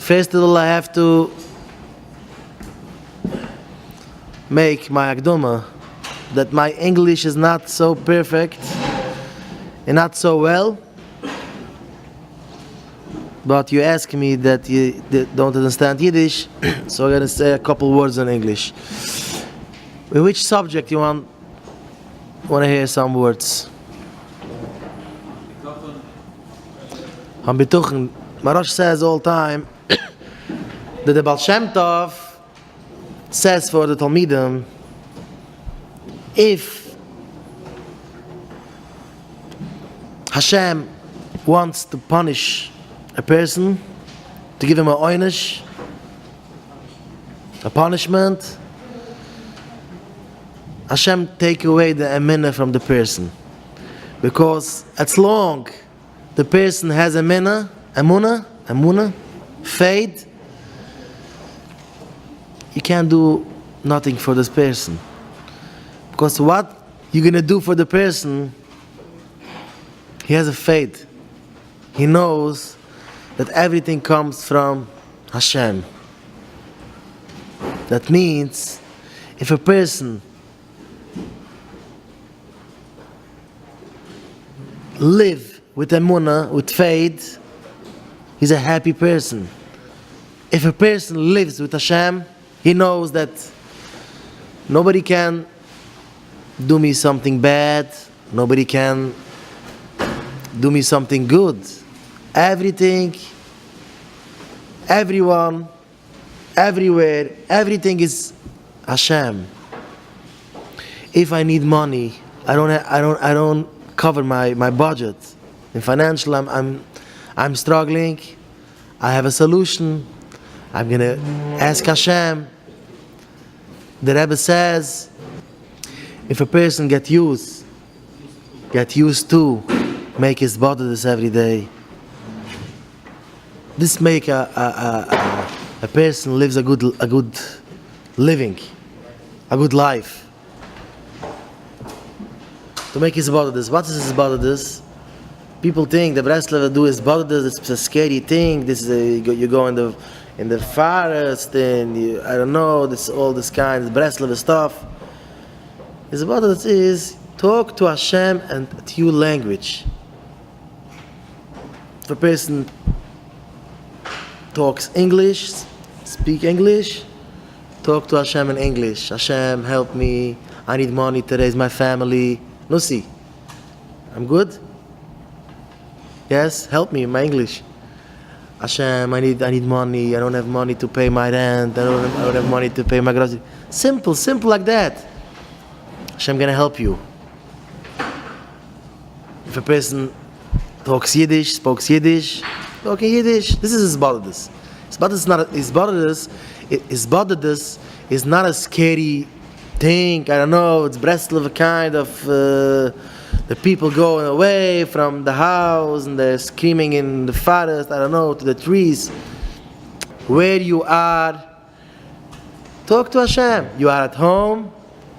First of all, I have to make my akdoma that my English is not so perfect and not so well. But you ask me that you don't understand Yiddish, so I'm going to say a couple words in English. In which subject you want to hear some words? On Bituchen. Marosh says all time that the Baal Shem Tov says for the Talmidim, if Hashem wants to punish a person, to give him a oynish, a punishment, Hashem take away the eminah from the person. Because as long the person has emunah, faith, you can't do nothing for this person. Because what you're going to do for the person, he has a faith. He knows that everything comes from Hashem. That means, if a person live with emunah, with faith, he's a happy person. If a person lives with Hashem, he knows that nobody can do me something bad, nobody can do me something good. Everything, everyone, everywhere, everything is Hashem. If I need money, I don't cover my budget. In financial, I'm struggling. I have a solution. I'm gonna ask Hashem. The Rebbe says, if a person get used to make his body this every day, this make a person lives a good living, a good life. To make his body this. What is his body this? People think the Breslev do his body this. It's a scary thing. This is you go in the forest and I don't know. This all this kind of Breslev stuff. His body is talk to Hashem and to your language. If a person talks English, speak English, talk to Hashem in English. Hashem, help me. I need money to raise my family. No, see, I'm good. Yes, help me in my English. Hashem, I need money. I don't have money to pay my rent. I don't have money to pay my groceries. Simple like that. Hashem gonna help you. If a person talks Yiddish, talking Yiddish, this is his bodedus. His bodedus is not a scary thing. I don't know. It's Breslev, a kind of the people going away from the house and they're screaming in the forest. I don't know, to the trees. Where you are, talk to Hashem. You are at home.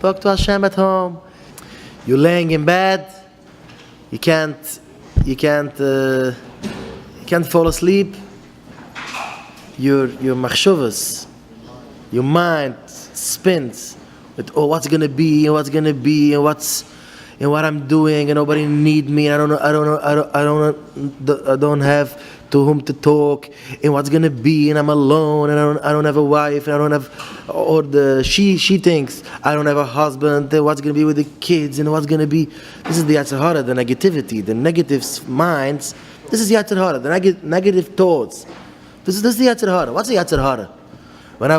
Talk to Hashem at home. You're laying in bed. You can't fall asleep. Your machshavas, your mind spins with what's gonna be and what I'm doing and nobody need me and I don't have to whom to talk and what's gonna be and I'm alone and I don't have a wife and I don't have she thinks I don't have a husband and what's gonna be with the kids and what's gonna be. This is the Yetzer Hara, the negativity, the negative minds. This is Yetzer Hara, the negative thoughts. This is the Yetzer Hara. What's the Yetzer Hara? When I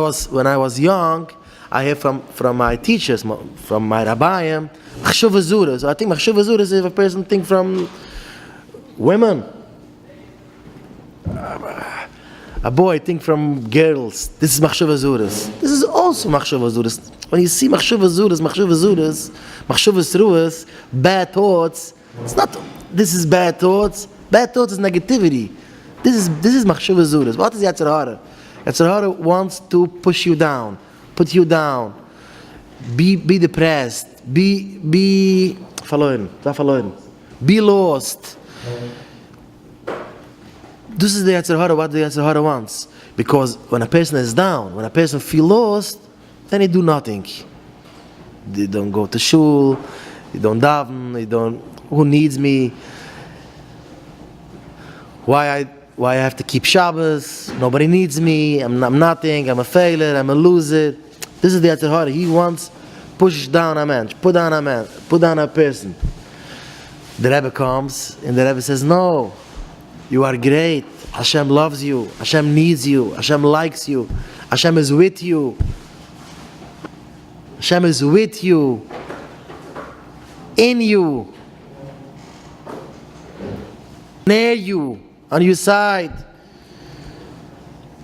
was young, I hear from my teachers, from my rabbayim, machshava zura. So I think machshava zura is if a person thinks from women. A boy think from girls. This is machshava zuras. This is also machshava zuras. When you see machshava ruas, bad thoughts. It's not. This is bad thoughts. Bad thoughts is negativity. This is machshava zuras. What is Yetzer Hara? Yetzer Hara wants to push you down, put you down, be depressed, be verloren, be lost. This is the Yetzer Hara, what the Yetzer Hara wants. Because when a person is down, when a person feels lost, then he do nothing. They don't go to shul, they don't daven, who needs me? Why I have to keep Shabbos? Nobody needs me, I'm nothing, I'm a failure, I'm a loser. This is the Yetzer Hara. He wants push down a man, put down a person. The Rebbe comes and the Rebbe says, no, you are great. Hashem loves you. Hashem needs you. Hashem likes you. Hashem is with you. Hashem is with you. In you. Near you. On your side.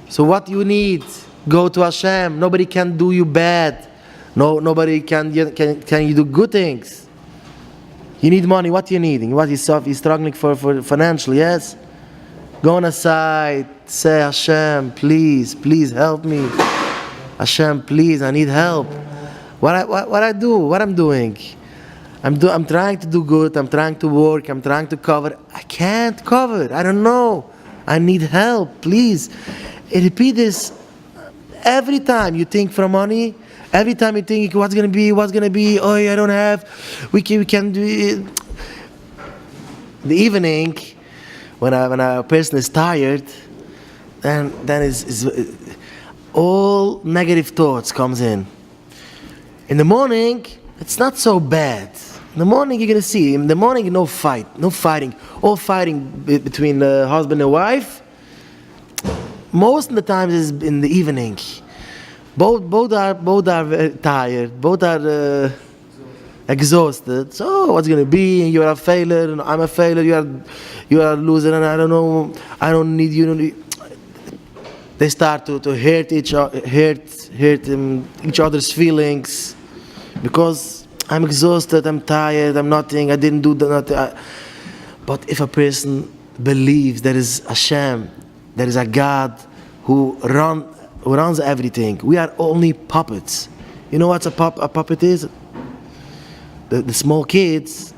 So what you need, go to Hashem. Nobody can do you bad. Nobody can you do good things. You need money. What you needing? What you're struggling for financially? Yes. Go on aside. Say, Hashem, please help me. Hashem, please, I need help. What I'm doing? I'm trying to do good. I'm trying to work. I'm trying to cover. I can't cover. I don't know. I need help. Please. Repeat this every time you think for money. Every time you think what's gonna be. Oh, I don't have. We can do it. The evening, when a person is tired, then is all negative thoughts comes in. In the morning, it's not so bad. In the morning, you're gonna see. In the morning, no fighting. All fighting between husband and wife. Most of the times is in the evening. Both are very tired. Both are exhausted. So what's gonna be? You are a failure, and I'm a failure. You are a loser, and I don't know. I don't need you. They start to hurt each other's feelings because I'm exhausted. I'm tired. I'm nothing. I didn't do nothing. But if a person believes there is Hashem, there is a God who runs everything. We are only puppets. You know what a puppet is? The small kids,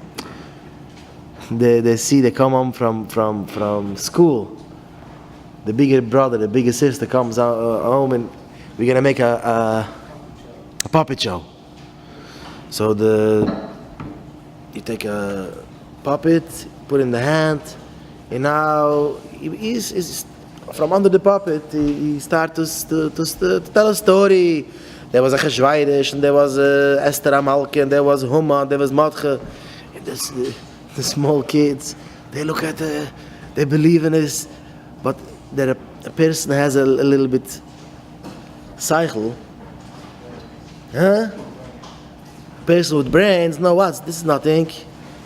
they come home from school. The bigger brother, the bigger sister comes home, and we're gonna make a puppet show. So you take a puppet, put in the hand, and now he's from under the puppet. He starts to tell a story. There was a Cheshvaidish, and there was Esther Amalke, and there was Huma, there was Matche. The small kids, they look at they believe in this, but a person has a little bit cycle. Huh? Person with brains, no, this is nothing.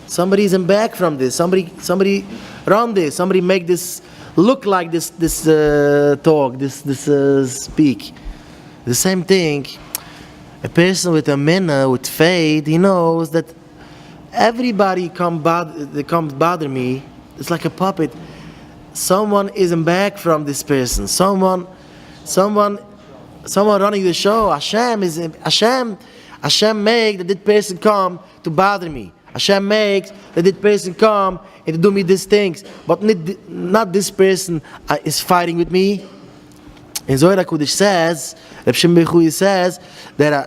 Somebody's in back from this. Somebody run this. Somebody make this look like this talk, this speak. The same thing. A person with a minna, with faith, he knows that everybody comes bother me. It's like a puppet. Someone is in back from this person. Someone running the show. Hashem make that person come to bother me. Hashem makes that person come and to do me these things. But not this person is fighting with me. In Zohar HaKodesh says, Reb Shimon Bechui says that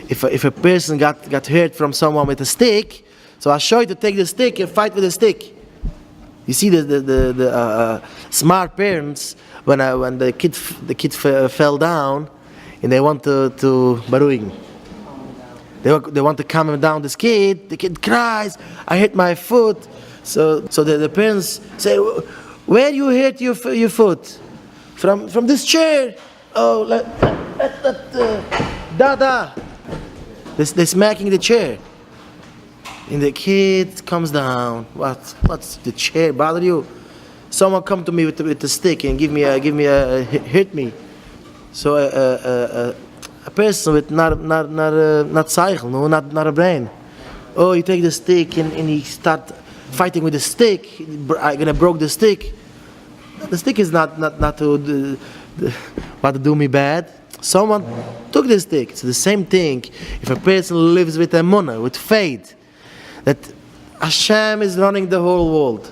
if a person got hurt from someone with a stick, so I show you to take the stick and fight with the stick. You see the smart parents when the kid fell down and they want to baruing. They want to calm him down. This kid, the kid cries, I hit my foot. So the parents say, where you hit your foot? From this chair. Oh, Dada. They're smacking the chair. And the kid comes down. What's the chair bother you? Someone come to me with the stick and hit me. So a person with not cycle, no, not a brain. Oh, you take the stick and he start fighting with the stick. I'm gonna broke the stick. The stick is not to do me bad. Someone took the stick. It's the same thing. If a person lives with emunah, with faith, that Hashem is running the whole world.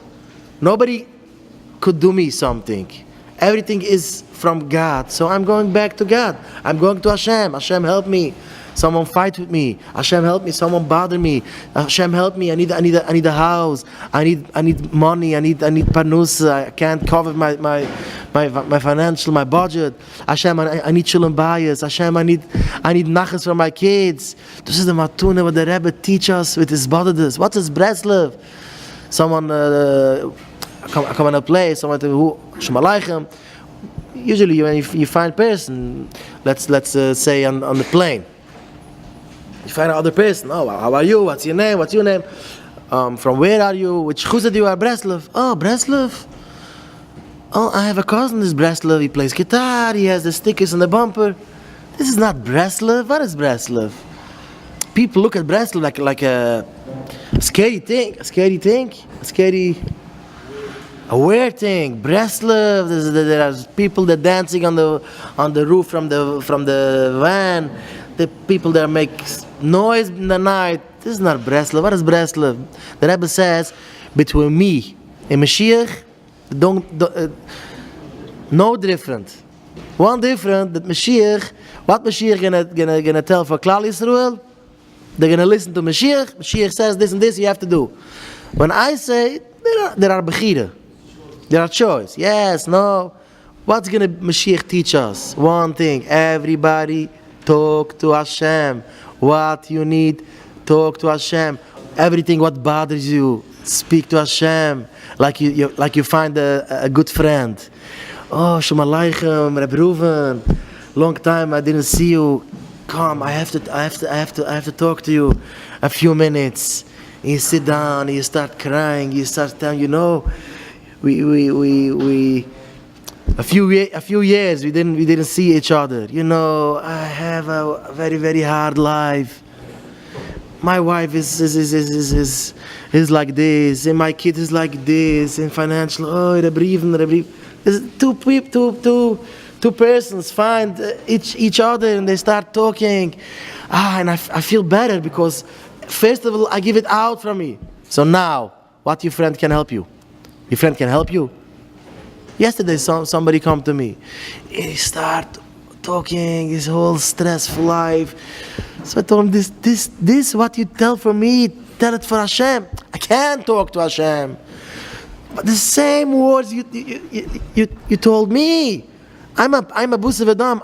Nobody could do me something. Everything is from God. So I'm going back to God. I'm going to Hashem. Hashem, help me. Someone fight with me. Hashem, help me. Someone bother me. Hashem, help me. I need a house. I need money. I need parnusa. I can't cover my financial, my budget. Hashem, I need shalom bayis. Hashem, I need nachas for my kids. This is the matuna what the Rebbe teach us with his bodedus. What is Breslev? Someone come in a place. Someone who Shemalaichem. Usually, when you find a person, let's say on the plane. You find another person. Oh, how are you? What's your name? What's your name? From where are you? Which chuzad you are? Breslev. Oh, Breslev. Oh, I have a cousin. This Breslev. He plays guitar. He has the stickers on the bumper. This is not Breslev. What is Breslev? People look at Breslev like a scary thing. A weird thing. Breslev. There are people that dancing on the roof from the van. The people that make noise in the night. This is not Breslev. What is Breslev? The Rebbe says, between me and Mashiach, no different. One different, that Mashiach, what Mashiach gonna tell for Klal Yisrael? They're gonna listen to Mashiach. Mashiach says this and this you have to do. When I say, there are bechira. There are choice. Yes, no. What's gonna Mashiach teach us? One thing. Everybody talk to Hashem. What you need, talk to Hashem. Everything what bothers you, speak to Hashem. Like you find a good friend. Oh, Shalom Aleichem, Rabbi Reuven. Long time I didn't see you. Come, I have to talk to you. A few minutes. You sit down. You start crying. You start telling, we a few years we didn't see each other. I have a very, very hard life. My wife is like this, and my kid is like this, and financial. Oh, the breathing. Two persons find each other, and they start talking. And I feel better because first of all I give it out from me. So now, what your friend can help you? Your friend can help you. Yesterday, somebody come to me. He start talking his whole stressful life. So I told him, this what you tell for me, tell it for Hashem. I can't talk to Hashem. But the same words you told me. I'm a Breslev Adam.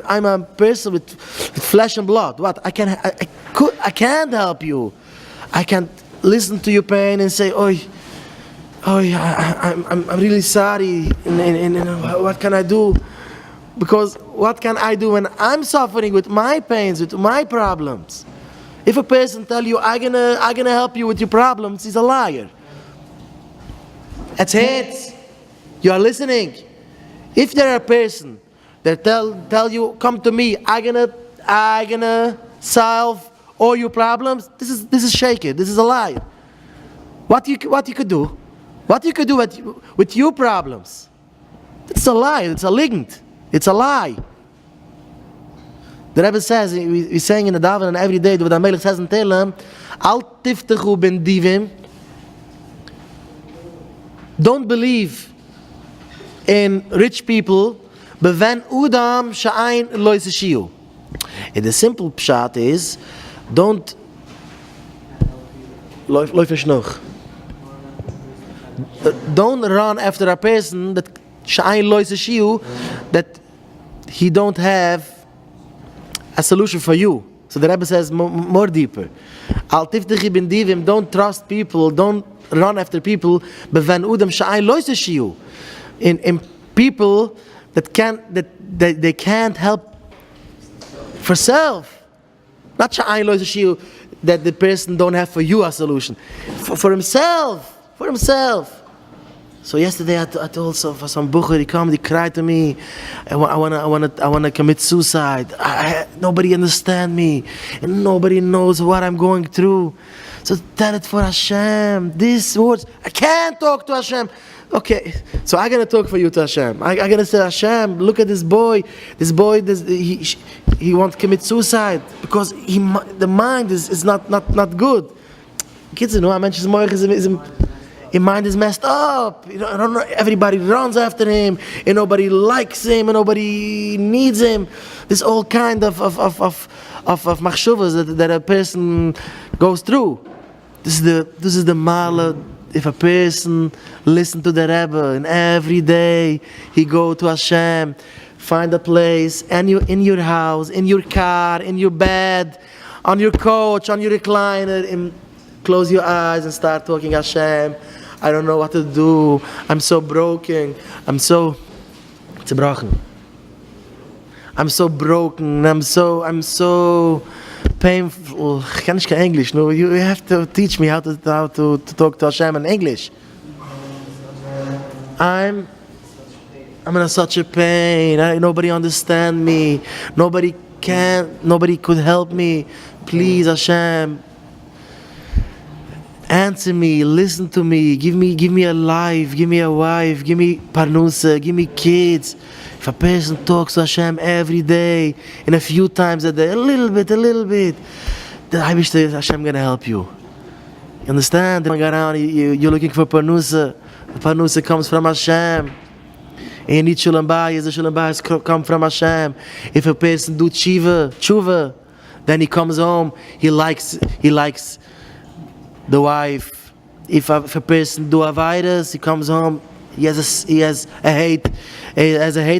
I'm a person with flesh and blood. What I can't help you. I can't listen to your pain and say, I'm really sorry, and what can I do? Because what can I do when I'm suffering with my pains, with my problems? If a person tell you, I'm gonna help you with your problems, he's a liar. That's it. You are listening. If there are a person that tell you, come to me, I'm gonna solve all your problems, this is shaky. This is a lie. What you could do? What you could do with your problems? It's a lie. It's a ligand. It's a lie. The Rebbe says, we're saying in the Daven and every day, the Melech says in Tehillim, Al tiftechu ben divim. Don't believe in rich people. Beven udam sha'ain lo yiseshiu. And the simple pshat is, don't run after a person that sha'ain lo yiseshiu, that he don't have a solution for you. So the Rebbe says more deeper. Al tiftechi ben divim. Don't trust people. Don't run after people. Beven udam sha'ain lo yiseshiu. In people that they can't help for self. Not sha'ain lo yiseshiu, that the person don't have for you a solution. For himself. For himself. So yesterday I told for some bucher, he cried to me. I wanna commit suicide. Nobody understand me, and nobody knows what I'm going through. So tell it for Hashem. These words, I can't talk to Hashem. Okay, so I'm gonna talk for you to Hashem. I'm gonna say, Hashem, look at this boy. He wants to commit suicide because the mind is not good. Kids, a mensch is morgen His mind is messed up. I don't know, everybody runs after him, and nobody likes him, and nobody needs him. There's all kind of machshuvas that a person goes through. This is the mala. If a person listen to the Rebbe, and every day he go to Hashem, find a place, and you in your house, in your car, in your bed, on your couch, on your recliner, and close your eyes and start talking Hashem. I don't know what to do. I'm so broken. I'm so zerbrochen. I'm so broken. I'm so painful. Ich kann nicht kein English. No, you have to teach me how to talk to Hashem in English. I'm in such a pain. Nobody understand me. Nobody could help me. Please, Hashem, answer me, listen to me, give me a life, give me a wife, give me parnusa, give me kids. If a person talks to Hashem every day, and a few times a day, a little bit, then I wish that Hashem gonna help you. You understand? You're looking for parnusa. The parnusa comes from Hashem. And you need shulam bayis. The shulam bayis come from Hashem. If a person do tshuva, then he comes home. He likes the wife. If a person do a virus, he comes home. He has a hate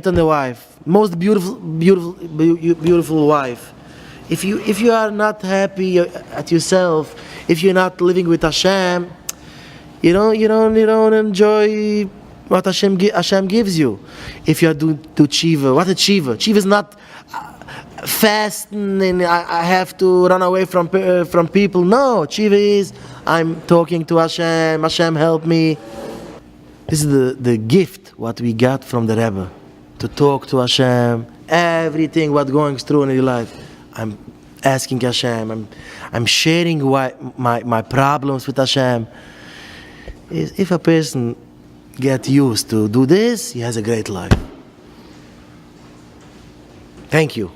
on the wife. Most beautiful wife. If you are not happy at yourself, if you're not living with Hashem, you don't enjoy what Hashem gives you. If you do tshuva, what is tshuva? Tshuva is not fasting and I have to run away from people. No, tshuva is I'm talking to Hashem. Hashem help me. This is the gift what we got from the Rebbe, to talk to Hashem. Everything what going through in your life, I'm asking Hashem. I'm sharing my problems with Hashem. If a person get used to do this, he has a great life. Thank you.